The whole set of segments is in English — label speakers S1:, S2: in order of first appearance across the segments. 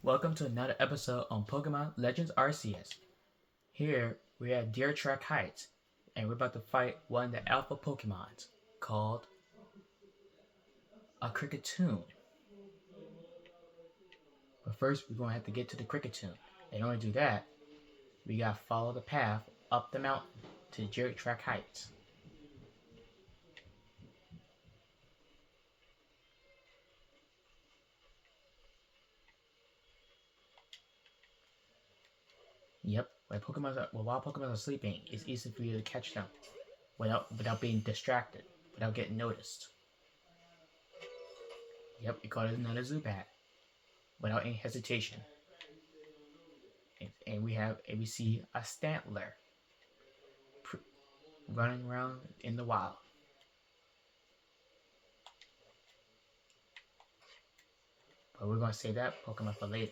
S1: Welcome to another episode on Pokemon Legends Arceus. Here we're at Deer Track Heights, and we're about to fight one of the alpha Pokemons called a Cricketune. But first, we're going to have to get to the Cricketune. In order to do that, we gotta follow the path up the mountain to Deer Track Heights. Yep, while wild Pokemon are sleeping, it's easy for you to catch them without being distracted, without getting noticed. Yep, you caught another Zubat without any hesitation. And we see a Stantler running around in the wild. But we're gonna save that Pokemon for later.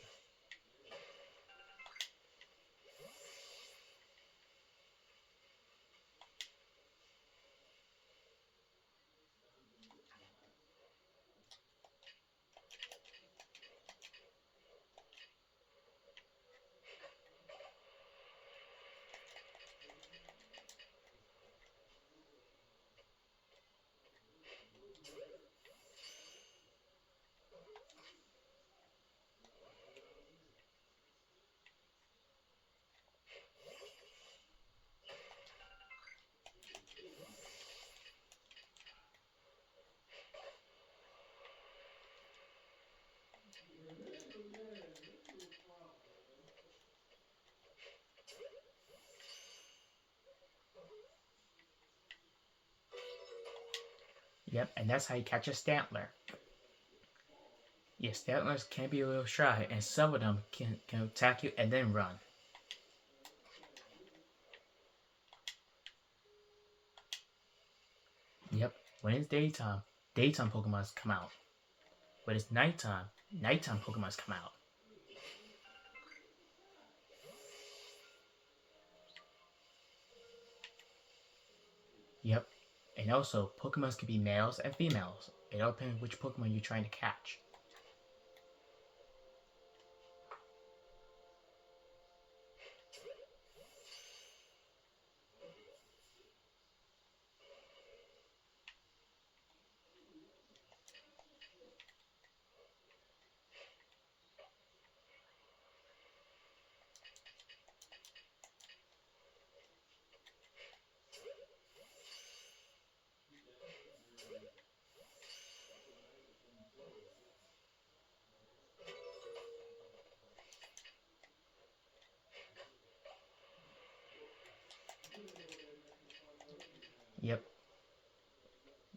S1: Yep, and that's how you catch a Stantler. Yes, Stantlers can be a little shy, and some of them can attack you and then run. Yep, when it's daytime Pokemons come out. When it's nighttime Pokemons come out. Yep, and also Pokemons can be males and females. It all depends which Pokemon you're trying to catch.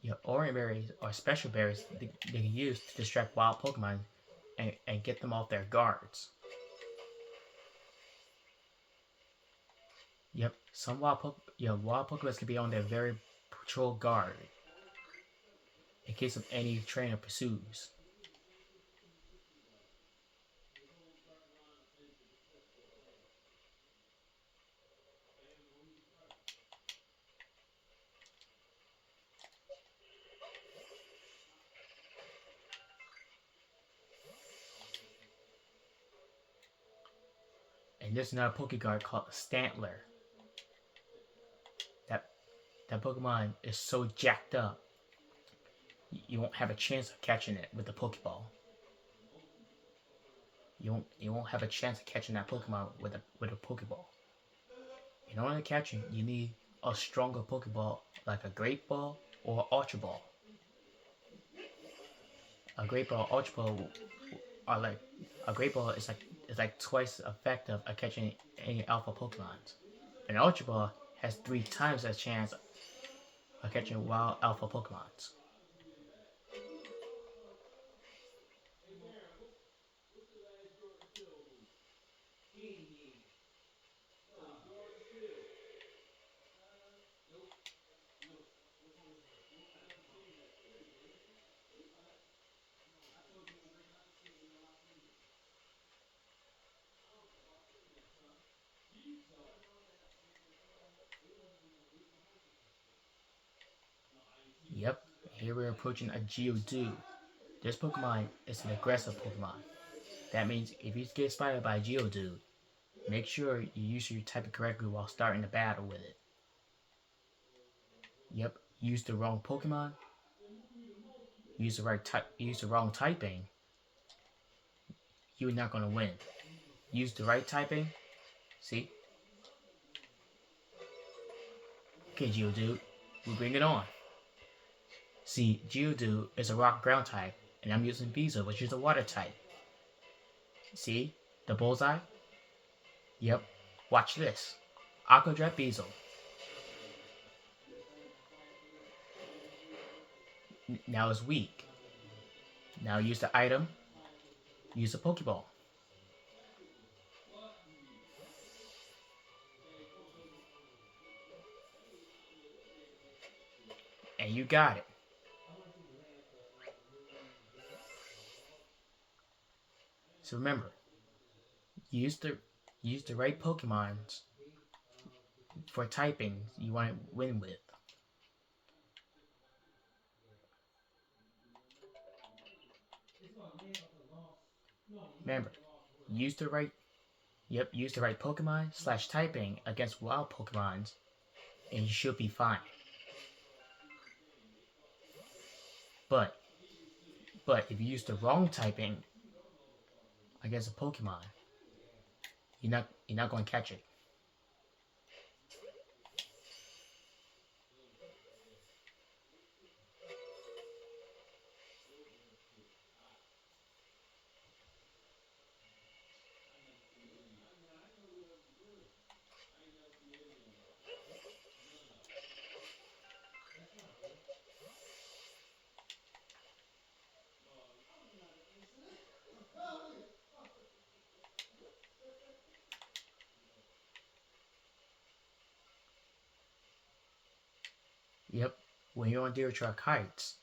S1: Yep, orange berries are special berries they can use to distract wild Pokemon and get them off their guards. Yep, some wild Pokemon can be on their very patrol guard in case of any trainer pursues. And there's another Pokeguard called Stantler. That that Pokemon is so jacked up, you won't have a chance of catching it with the Pokeball. You won't have a chance of catching that Pokemon with a Pokeball. In order to catch it, you need a stronger Pokeball like a Great Ball or Ultra Ball. A Great Ball, Ultra Ball are like a Great Ball is like twice effective at catching any Alpha Pokemon. An Ultra Ball has 3 times as chance of catching wild Alpha Pokemon. Yep, here we're approaching a Geodude. This Pokemon is an aggressive Pokemon That means if you get spotted by a Geodude, make sure you use your type correctly while starting the battle with it. Yep, use the wrong Pokemon, use the wrong typing, you're not gonna win. Use the right typing. See? Okay, Geodude, we bring it on. See, Geodude is a rock ground type, and I'm using Beezle, which is a water type. See? The bullseye? Yep. Watch this. Aqua Jet Beezle. Now it's weak. Now use the item. Use a Pokeball. And you got it. So remember, use the right Pokemons for typing you want to win with. Remember, use the right use the right Pokemon / typing against wild Pokemons, and you should be fine. But if you use the wrong typing against a Pokemon, you're not going to catch it. Yep, when you're on Deer Track Heights,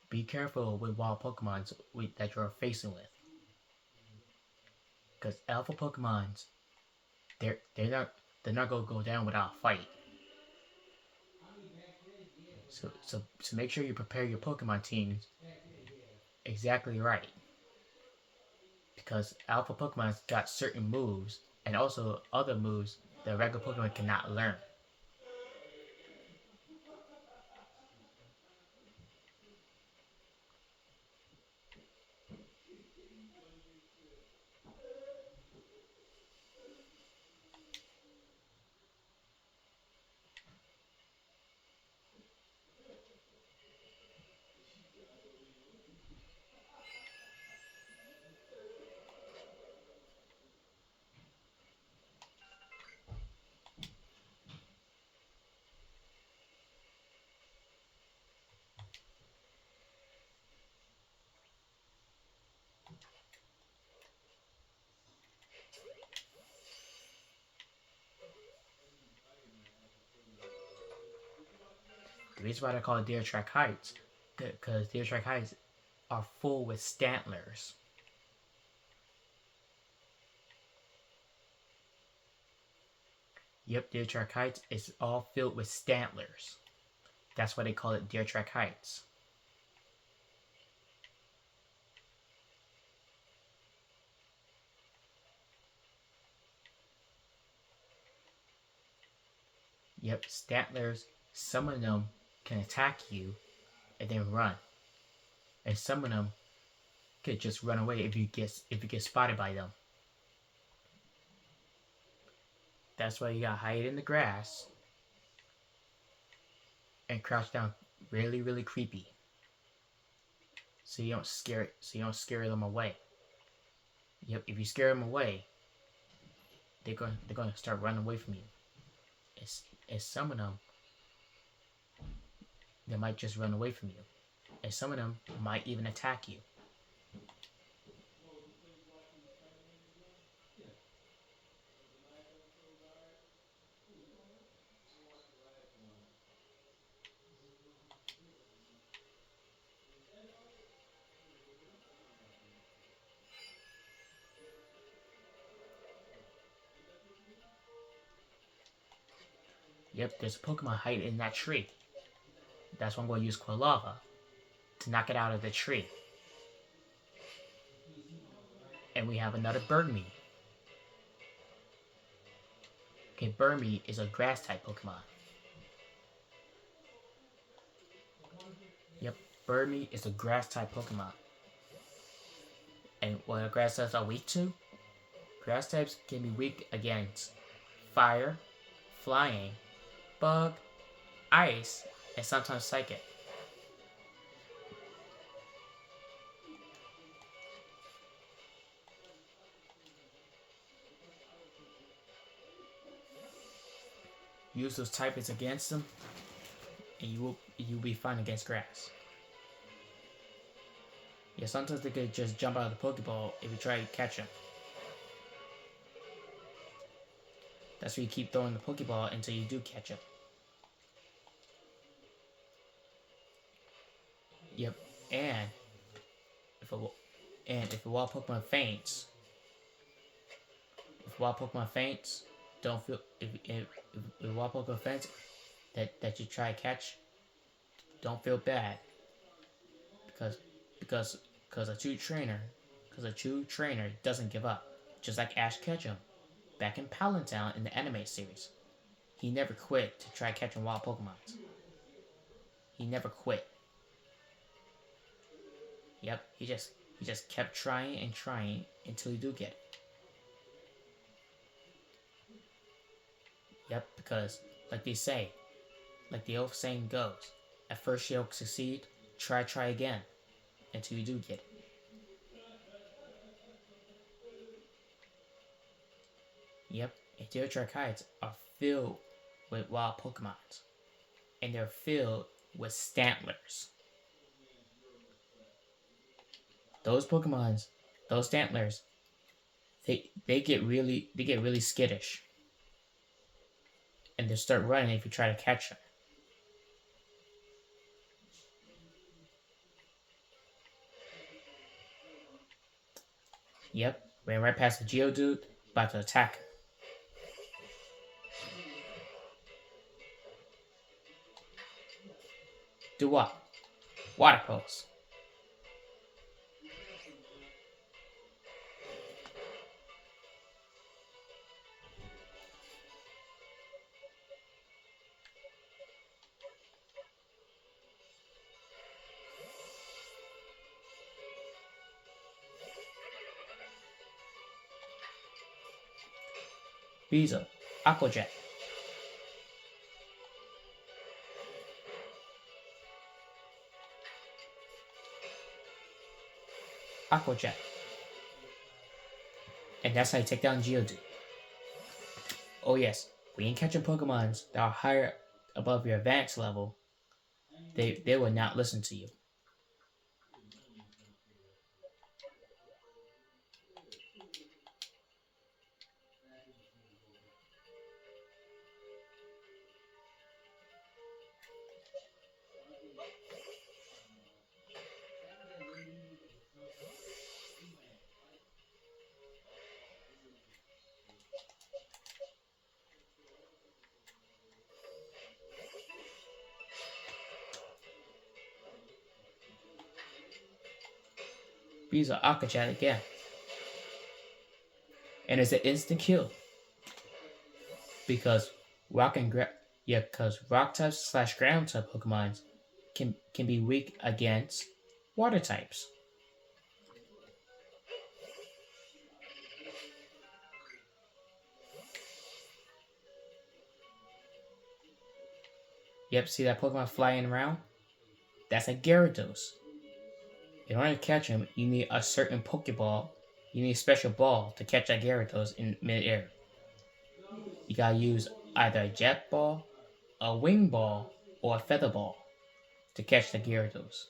S1: be careful with wild Pokemon that you're facing with. Because alpha Pokemons, they're not gonna go down without a fight. So make sure you prepare your Pokemon teams exactly right. Because alpha Pokemon's got certain moves and also other moves that regular Pokemon cannot learn. The reason why they call it Deer Track Heights, because Deer Track Heights are full with Stantlers. Yep, Deer Track Heights is all filled with Stantlers. That's why they call it Deer Track Heights. Yep, Stantlers, some of them can attack you and then run. And some of them could just run away if you get spotted by them. That's why you gotta hide in the grass and crouch down really, really creepy. So you don't scare them away. Yep, if you scare them away, they're gonna start running away from you. And some of them, they might just run away from you. And some of them might even attack you. Yep, there's a Pokemon hiding in that tree. That's why I'm going to use Quilava to knock it out of the tree. And we have another Burmy. Okay, Burmy is a grass type Pokemon. Yep, Burmy is a grass type Pokemon. And what grass types are weak to? Grass types can be weak against fire, flying, bug, ice, and sometimes psychic. Use those typings against them, and you'll be fine against grass. Yeah, sometimes they could just jump out of the Pokeball if you try to catch them. That's why you keep throwing the Pokeball until you do catch them. Yep, and if a wild Pokemon faints, don't feel if a wild Pokemon faints that you try to catch, don't feel bad because a true trainer doesn't give up. Just like Ash Ketchum back in Palantown in the anime series, he never quit to try catching wild Pokemon. He never quit. Yep, he just kept trying and trying until you do get it. Yep, because like they say, like the old saying goes, at first you'll succeed, try again, until you do get it. Yep, and Geotrichites are filled with wild Pokemon, and they're filled with Stantlers. Those Stantlers, they get really skittish, and they start running if you try to catch them. Yep, ran right past the Geodude, about to attack her. Do what? Water pulse. Visa. Aquajet. Aquajet. And that's how you take down Geodude. Oh yes, when you catch Pokemons that are higher above your advanced level, they will not listen to you. Visa Aquajet again. And it's an instant kill. Because because rock types slash ground type Pokemons can be weak against water types. Yep, see that Pokemon flying around? That's a Gyarados. In order to catch him, you need a certain Pokeball. You need a special ball to catch that Gyarados in midair. You gotta use either a Jet Ball, a Wing Ball, or a Feather Ball to catch the Gyarados.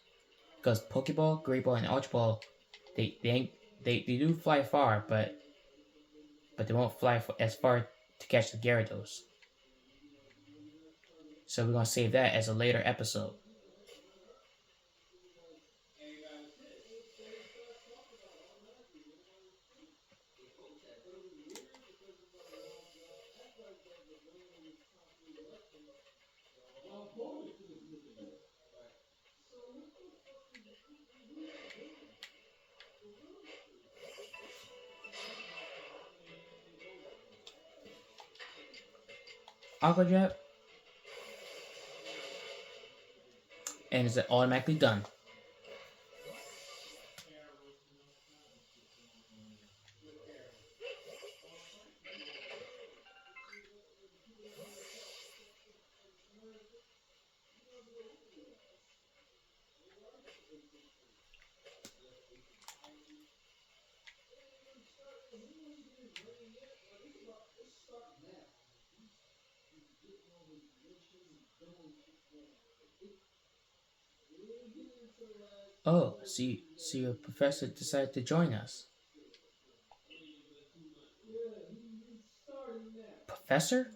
S1: Because Pokeball, Great Ball, and Ultra Ball, they do fly far, but they won't fly as far to catch the Gyarados. So we're gonna save that as a later episode. Aqua Jet, and it's automatically done. Oh, so your professor decided to join us. Professor?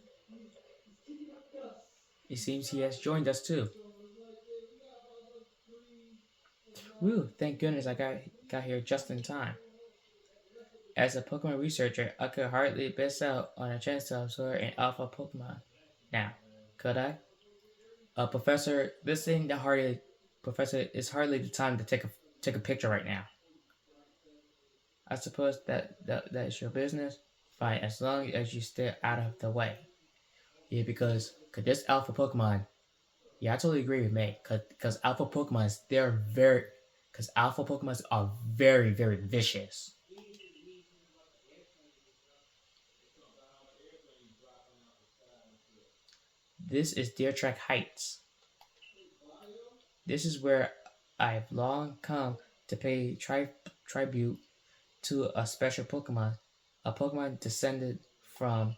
S1: It seems he has joined us too. Woo, thank goodness I got here just in time. As a Pokemon researcher, I could hardly miss out on a chance to absorb an alpha Pokemon. Now, could I? Professor, this thing that hardly, Professor, is hardly the time to take a picture right now. I suppose that is your business. Fine, as long as you stay out of the way. Yeah, because this alpha Pokemon, yeah, I totally agree with me. Cause alpha Pokemons, they're very, cause alpha Pokemons are very vicious. This is Deer Track Heights. This is where I've long come to pay tribute to a special Pokemon, a Pokemon descended from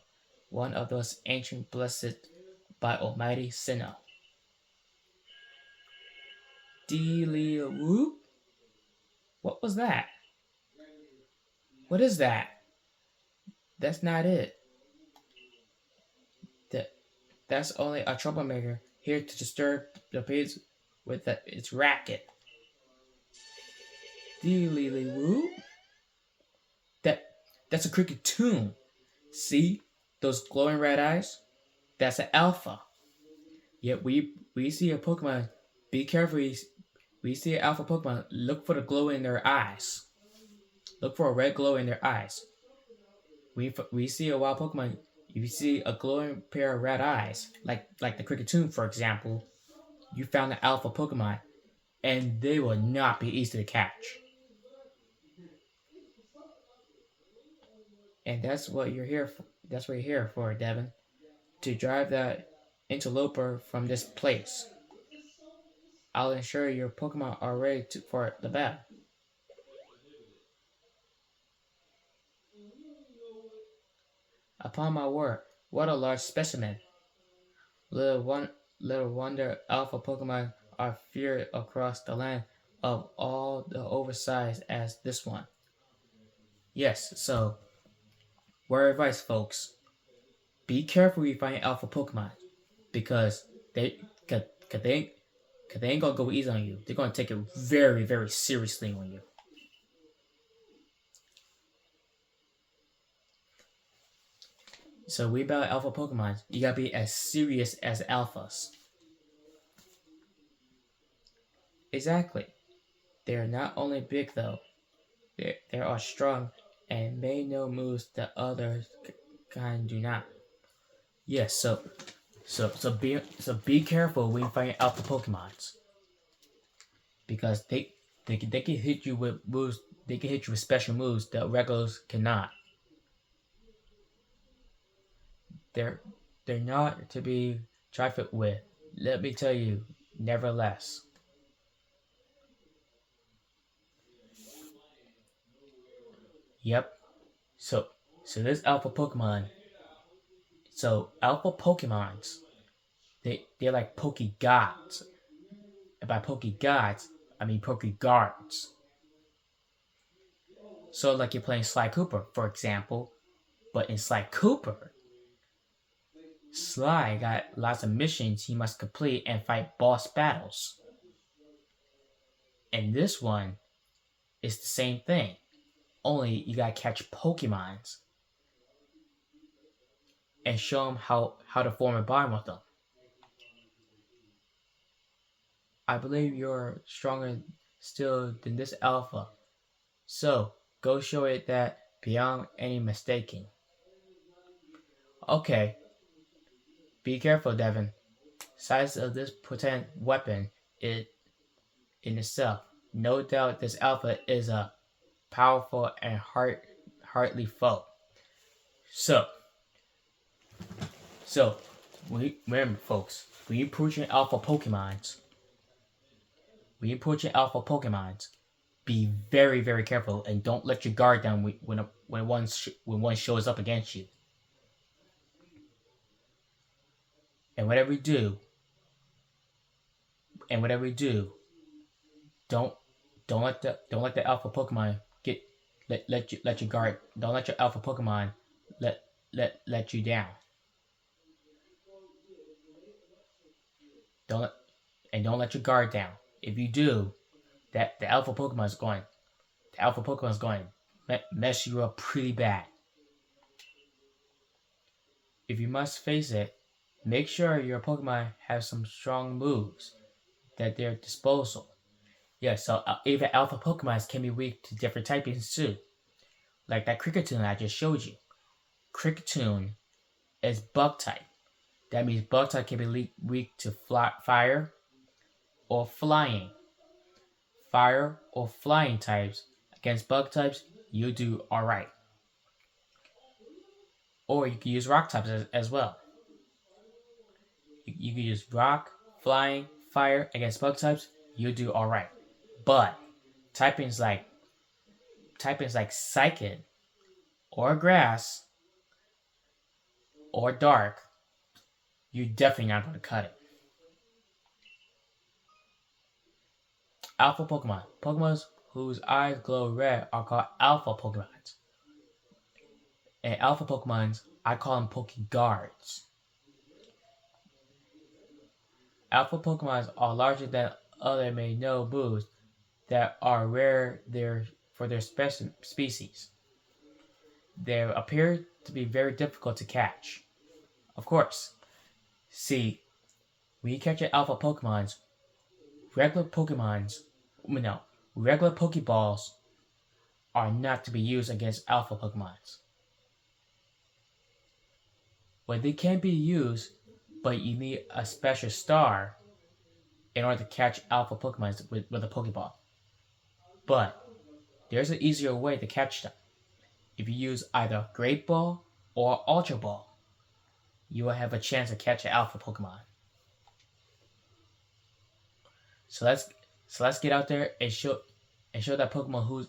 S1: one of those ancient blessed by Almighty Sinnoh. Delia Whoop? What was that? What is that? That's not it. That that's only a troublemaker here to disturb the peace with its racket. Delia Whoop? That that's a cricket tune. See those glowing red eyes? That's an alpha. Yet we see a Pokemon. Be careful. We see an alpha Pokemon. Look for the glow in their eyes. Look for a red glow in their eyes. We see a wild Pokemon. You see a glowing pair of red eyes, like the Kricketune, for example. You found the alpha Pokemon, and they will not be easy to catch. And that's what you're here for. That's what you're here for, Devon. To drive that interloper from this place. I'll ensure your Pokemon are ready for the battle. Upon my word, what a large specimen. Little one, little wonder alpha Pokemon are feared across the land of all the oversized as this one. Yes, so word advice, folks: be careful when you find alpha Pokemon because cause, cause they, cause they ain't gonna go easy on you. They're gonna take it very seriously on you. So we battle alpha Pokemon. You gotta be as serious as alphas. Exactly. They are not only big though, they are strong and may know moves that others kind do not. Yes, so be careful when you find alpha Pokemons because they can hit you with moves. They can hit you with special moves that regulars cannot. They're they're not to be trifled with. Let me tell you, nevertheless. Yep. So so this alpha Pokemon. So alpha Pokemons, they're like Poke Gods. And by Poke Gods, I mean Poke Guards. So like you're playing Sly Cooper, for example, but in Sly Cooper, Sly got lots of missions he must complete and fight boss battles. And this one is the same thing. Only you gotta catch Pokemons and show them how to form a bond with them. I believe you're stronger still than this alpha. So go show it that beyond any mistaking. Okay, Be careful, Devon. Size of this potent weapon it in itself. No doubt this alpha is a powerful and hardly foe. So, so remember, folks, when you approach your alpha Pokemons, be very, very careful and don't let your guard down when one shows up against you. And whatever you do, don't let the alpha Pokemon let your guard. Don't let your alpha Pokemon let you down. Don't let your guard down. If you do, the alpha Pokemon is going to mess you up pretty bad. If you must face it, make sure your Pokemon have some strong moves at their disposal. Yeah, so even alpha Pokemons can be weak to different typings too. Like that Kricketune I just showed you. Kricketune is bug type. That means bug type can be weak to fire or flying. Fire or flying types. Against bug types, you do alright. Or you can use rock types as well. You can use rock, flying, fire against bug types, you do alright. But typings like Psychic or Grass or Dark, you're definitely not going to cut it. Alpha Pokemon. Pokemon whose eyes glow red are called Alpha Pokemons. And Alpha Pokemons, I call them Pokeguards. Alpha Pokemons are larger than other may know moves that are rare for their species. They appear to be very difficult to catch. Of course, see, when you catch an Alpha Pokemons, regular Pokeballs are not to be used against Alpha Pokemons. Well, they can be used, but you need a special star in order to catch Alpha Pokemons with a Pokeball. But there's an easier way to catch them. If you use either Great Ball or Ultra Ball, you will have a chance to catch an Alpha Pokemon. So let's get out there and show that Pokemon who's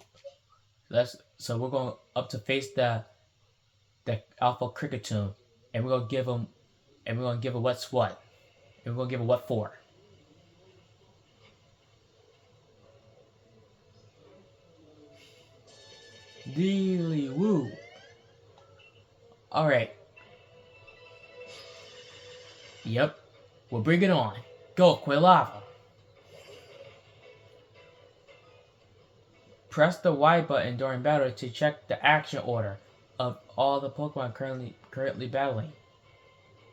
S1: so we're going up to face the Alpha Kricketune, and we're gonna give him what's what, and we're gonna give him what for. Dealy woo. Alright. Yep. We'll bring it on. Go, Quilava. Press the Y button during battle to check the action order of all the Pokemon currently battling.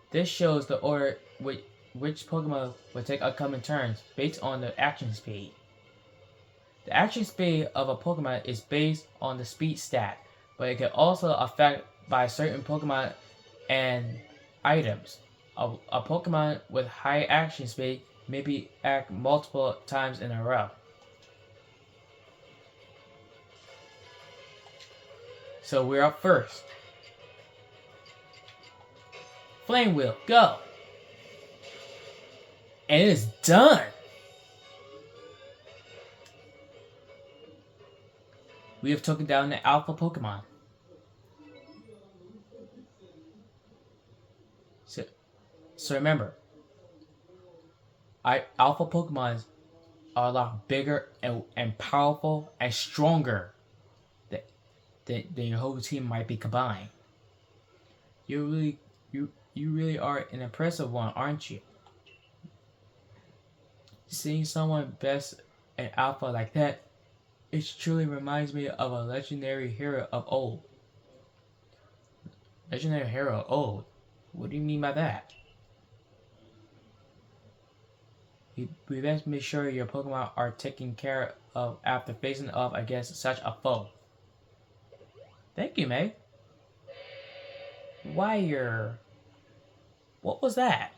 S1: This shows the order which Pokemon will take upcoming turns based on the action speed. The action speed of a Pokemon is based on the speed stat, but it can also affect by certain Pokemon and items. A Pokemon with high action speed may act multiple times in a row. So we're up first. Flame Wheel, go! And it is done! We have taken down the Alpha Pokemon. So remember, Alpha Pokemons are a lot bigger and powerful and stronger than your whole team might be combined. You really are an impressive one, aren't you? Seeing someone best an Alpha like that, it truly reminds me of a legendary hero of old. Legendary hero of old? What do you mean by that? We best make sure your Pokemon are taken care of after facing off against such a foe. Thank you, May. Why What was that?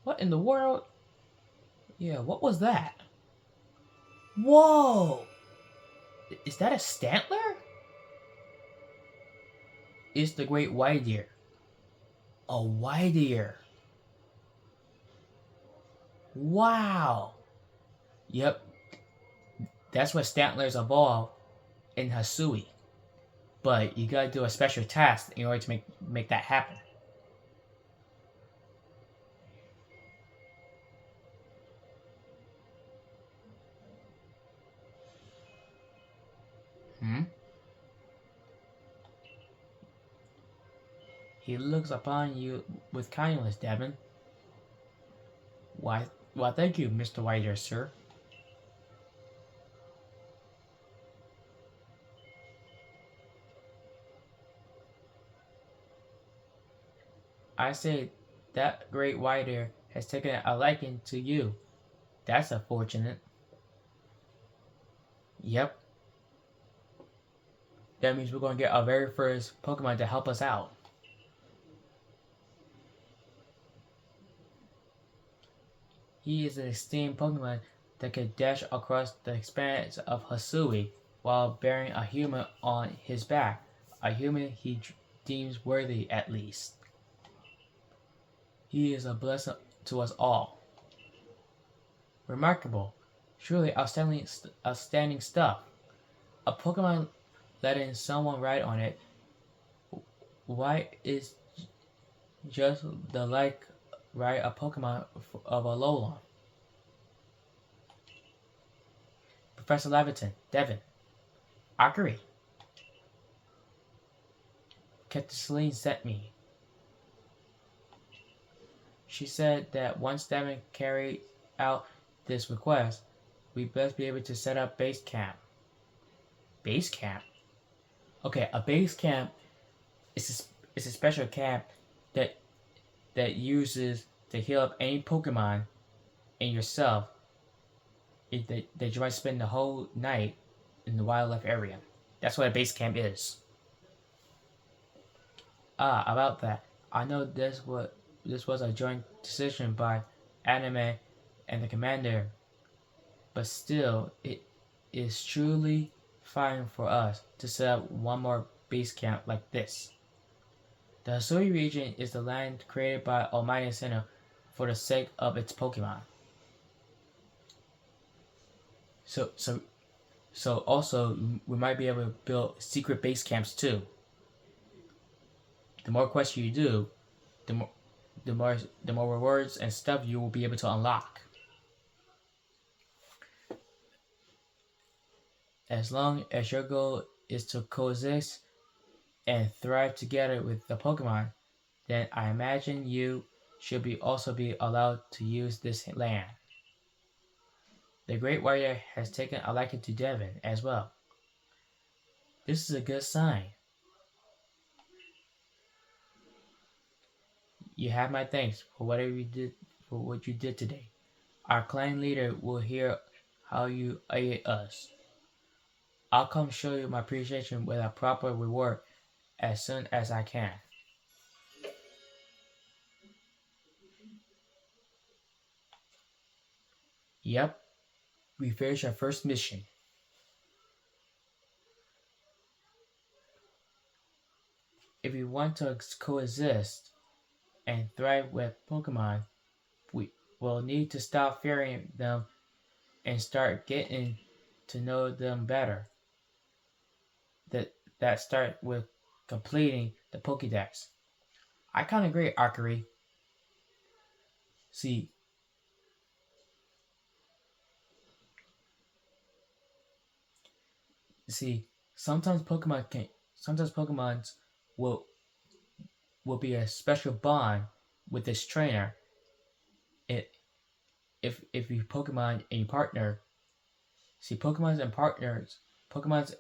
S1: What in the world? Yeah, what was that? Whoa! Is that a Stantler? It's the great white ear. A white ear. Wow! Yep, that's what Stantlers evolve in Hisui. But you gotta do a special task in order to make that happen. Hmm? He looks upon you with kindness, Devon. Why, well, thank you, Mr. Whiteear, sir. I say that great Whiteear has taken a liking to you. That's unfortunate. Yep. That means we're going to get our very first Pokemon to help us out. He is an esteemed Pokemon that can dash across the expanse of Hisui while bearing a human on his back, a human he deems worthy at least. He is a blessing to us all. Remarkable, truly outstanding stuff. A Pokemon letting someone ride on it. Why is just the like ride a Pokemon of a Alolan? Professor Laverton, Devon, Akari. Captain Celine sent me. She said that once Devon carried out this request, we'd best be able to set up base camp. Base camp? Okay, a base camp is a special camp that uses to heal up any Pokemon and yourself that you might spend the whole night in the wildlife area. That's what a base camp is. About that, I know this was a joint decision by Anime and the commander, but still, it is truly fine for us to set up one more base camp like this. The Hisui region is the land created by Almighty Sinnoh for the sake of its Pokemon. So also we might be able to build secret base camps too. The more quests you do, the more rewards and stuff you will be able to unlock. As long as your goal is to coexist and thrive together with the Pokemon, then I imagine you should also be allowed to use this land. The Great Warrior has taken a liking to Devon as well. This is a good sign. You have my thanks for what you did today. Our clan leader will hear how you aided us. I'll come show you my appreciation with a proper reward as soon as I can. Yep, we finished our first mission. If we want to coexist and thrive with Pokemon, we will need to stop fearing them and start getting to know them better. That start with completing the Pokédex. I kind of agree, Akari. See, sometimes Pokemons will be a special bond with this trainer. If you Pokemon and you partner, Pokemons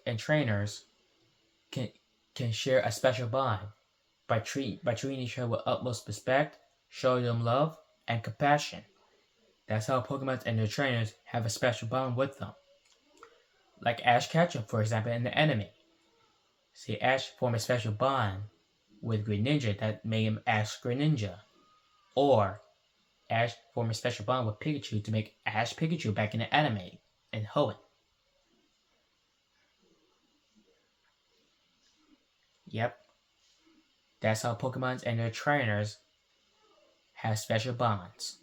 S1: and trainers can share a special bond by treating each other with utmost respect, showing them love and compassion. That's how Pokemon and their trainers have a special bond with them. Like Ash Ketchum, for example, in the anime. See, Ash formed a special bond with Greninja that made him Ash Greninja. or Ash formed a special bond with Pikachu to make Ash Pikachu back in the anime and Hoenn. Yep, that's how Pokemons and their trainers have special bonds.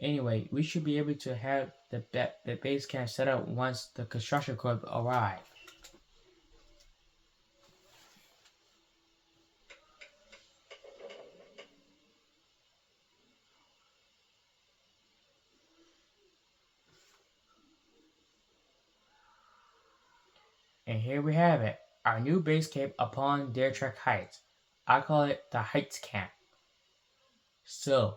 S1: Anyway, we should be able to have the base camp set up once the construction crew arrive. And here we have it, our new base camp upon Dare Trek Heights. I call it the Heights Camp. So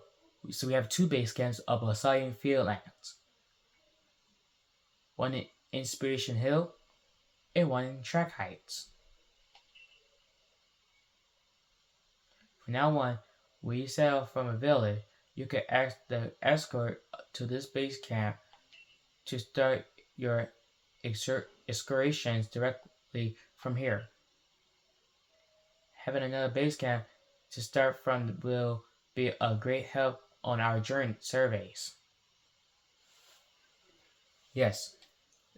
S1: we have two base camps up Asylum Fieldlands. One in Inspiration Hill and one in Trek Heights. From now on, when you set out from a village, you can ask the escort to this base camp to start your excursions directly from here. Having another base camp to start from will be a great help on our journey surveys. Yes,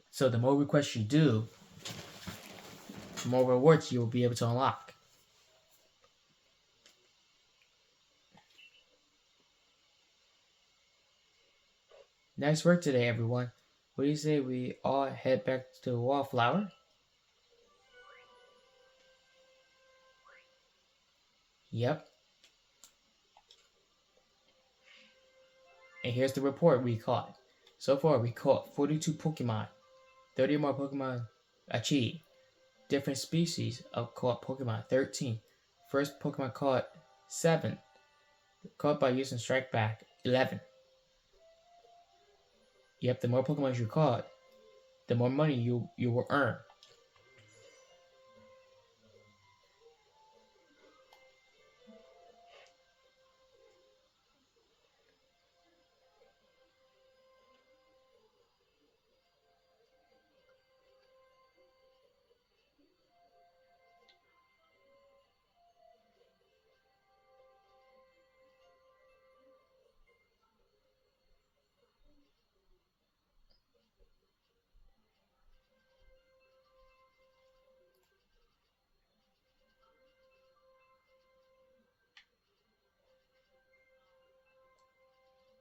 S1: so the more requests you do, the more rewards you will be able to unlock. Nice work today, everyone. What do you say we all head back to the Wallflower? Yep. And here's the report we caught. So far, we caught 42 Pokemon. 30 more Pokemon achieved. Different species of caught Pokemon, 13. First Pokemon caught, 7. Caught by using Strike Back, 11. Yep, the more Pokemon you caught, the more money you will earn.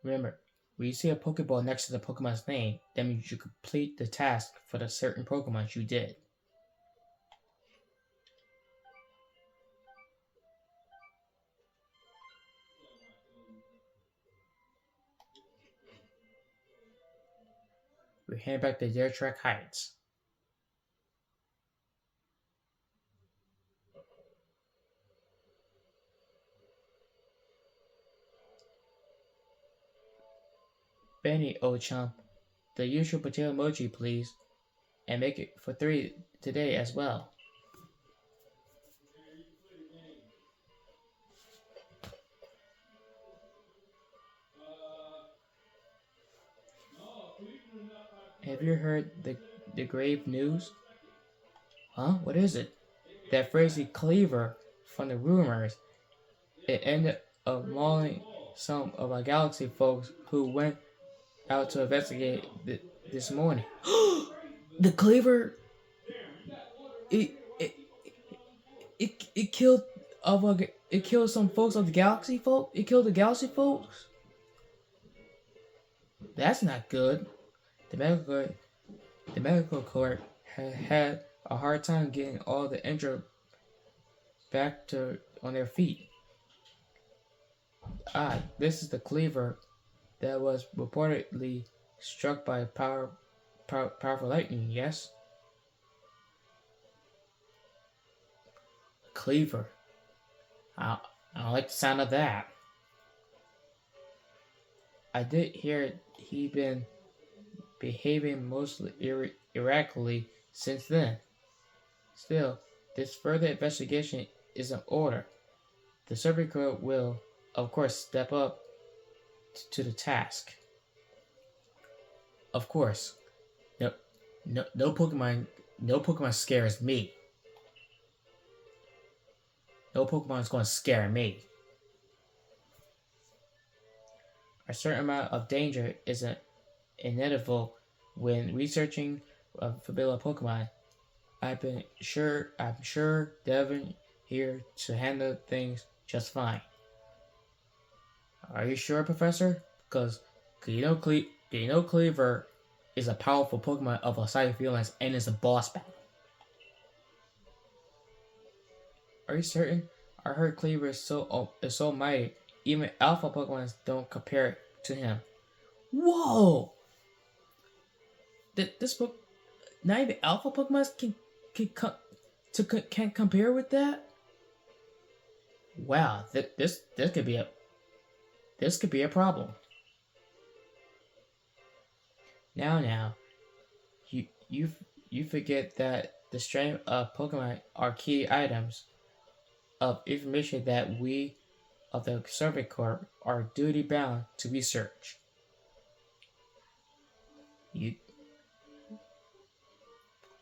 S1: Remember, when you see a Pokeball next to the Pokemon's name, that means you complete the task for the certain Pokemon you did. We head back to Dare Trek Heights. Benny, old chump, the usual potato emoji, please. And make it for 3 today as well. Have you heard the grave news? Huh? What is it? That crazy Cleaver from the rumors. It ended up mauling some of our galaxy folks who went out to investigate this morning. The Cleaver, it it it killed it killed some folks of the galaxy folk. It killed the galaxy folks. That's not good. The medical court had a hard time getting all the injured back to on their feet. This is the Cleaver that was reportedly struck by powerful lightning, yes? Cleaver. I don't like the sound of that. I did hear he been behaving mostly erratically since then. Still, this further investigation is in order. The survey crew will, of course, step up to the task. Of course, no Pokemon No Pokemon scares me. No Pokemon is going to scare me. A certain amount of danger is inevitable when researching forbidden Pokemon. I'm sure Devon here to handle things just fine. Are you sure, Professor? Because Cleaver is a powerful Pokemon of a Psychic Feelings and is a boss battle. Are you certain? I heard Cleaver is so mighty, even Alpha Pokemon don't compare to him. Whoa! This book, not even Alpha Pokemon can't compare with that. Wow, this could be a problem. Now, you forget that the strength of Pokemon are key items of information that we of the Survey Corps are duty bound to research. You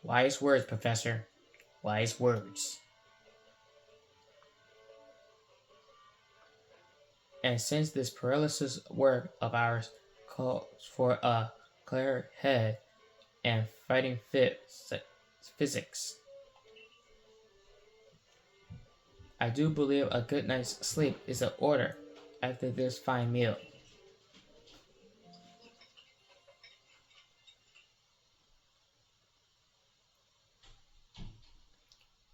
S1: wise words, Professor. Wise words. And since this paralysis work of ours calls for a clear head and fighting fit physics, I do believe a good night's sleep is an order after this fine meal.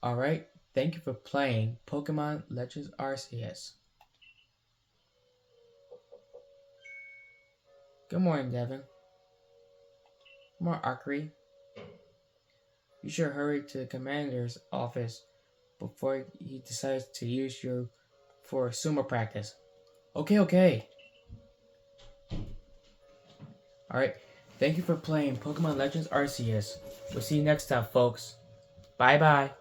S1: Alright, thank you for playing Pokemon Legends Arceus. Good morning, Devon. Good morning, Archery. You should hurry to the commander's office before he decides to use you for sumo practice. Okay. Alright, thank you for playing Pokemon Legends Arceus. We'll see you next time, folks. Bye-bye.